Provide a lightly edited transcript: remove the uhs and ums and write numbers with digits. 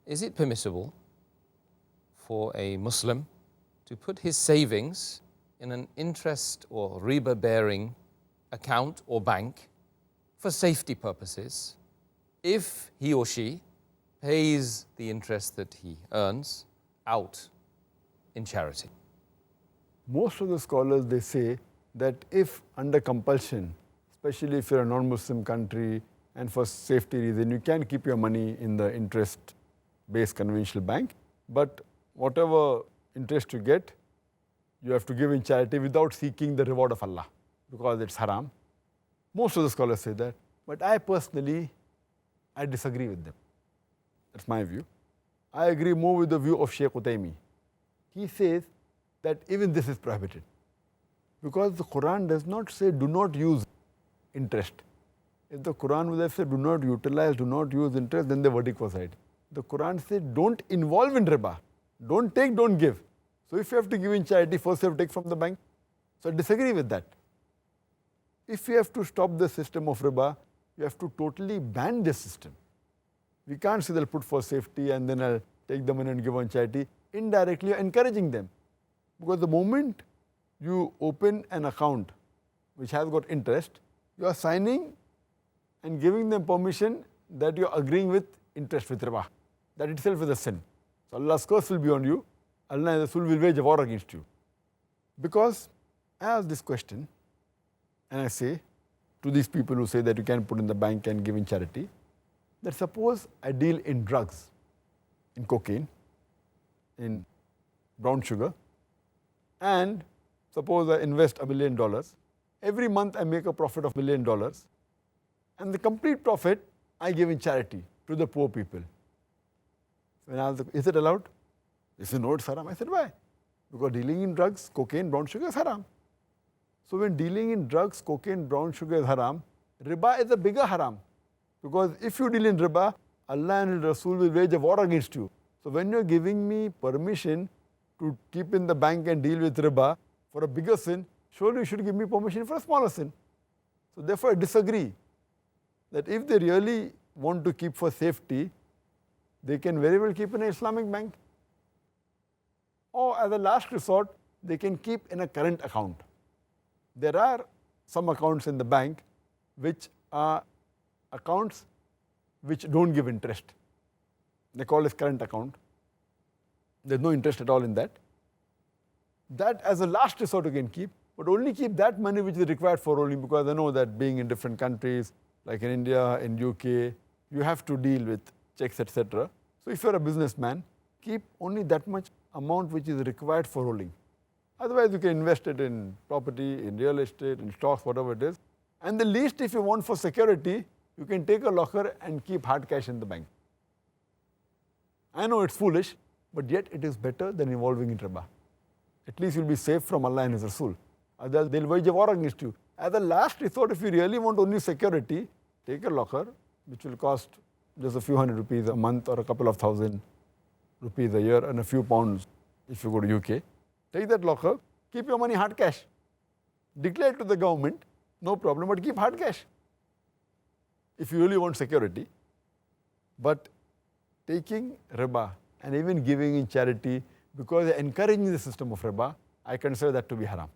Is it permissible for a Muslim to put his savings in an interest or riba-bearing account or bank for safety purposes if he or she pays the interest that he earns out in charity? Most of the scholars, they say that if under compulsion, especially if you're a non-Muslim country and for safety reason, you can keep your money in the interest-based conventional bank, but whatever interest you get, you have to give in charity without seeking the reward of Allah, because it's haram. Most of the scholars say that, but I personally, I disagree with them. That's my view. I agree more with the view of Shaykh Utaymi. He says that even this is prohibited, because the Quran does not say do not use interest. If the Quran would have said do not utilize, do not use interest, then the verdict was right. The Quran says don't involve in riba. Don't take, don't give. So if you have to give in charity, first you have to take from the bank. So I disagree with that. If you have to stop the system of riba, you have to totally ban this system. We can't say they'll put for safety and then I'll take the money and give on charity. Indirectly, you're encouraging them. Because the moment you open an account which has got interest, you are signing and giving them permission that you are agreeing with interest, with riba. That itself is a sin. So Allah's curse will be on you. Allah and Rasul will wage a war against you. Because I ask this question and I say to these people who say that you can put in the bank and give in charity, that suppose I deal in drugs, in cocaine, in brown sugar, and suppose I invest $1 million. Every month I make a profit of $1 million, and the complete profit I give in charity to the poor people. When I asked, is it allowed? They said, no, it's haram. I said, why? Because dealing in drugs, cocaine, brown sugar is haram. So when dealing in drugs, cocaine, brown sugar is haram, riba is a bigger haram. Because if you deal in riba, Allah and Rasul will wage a war against you. So when you're giving me permission to keep in the bank and deal with riba for a bigger sin, surely you should give me permission for a smaller sin. So therefore I disagree that if they really want to keep for safety, they can very well keep in an Islamic bank. Or as a last resort, they can keep in a current account. There are some accounts in the bank which are accounts which don't give interest. They call it current account. There's no interest at all in that. That as a last resort you can keep, but only keep that money which is required for rolling, because I know that being in different countries, like in India, in UK, you have to deal with checks, etc. So if you're a businessman, keep only that much amount which is required for rolling. Otherwise you can invest it in property, in real estate, in stocks, whatever it is. And the least if you want for security, you can take a locker and keep hard cash in the bank. I know it's foolish, but yet it is better than involving in riba. At least you'll be safe from Allah and His Rasul. Otherwise they'll wage a war against you. As a last resort, if you really want only security, take a locker which will cost just a few hundred rupees a month or a couple of thousand rupees a year and a few pounds if you go to UK. Take that locker, keep your money hard cash. Declare it to the government, no problem, but keep hard cash if you really want security. But taking riba and even giving in charity because they're encouraging the system of riba, I consider that to be haram.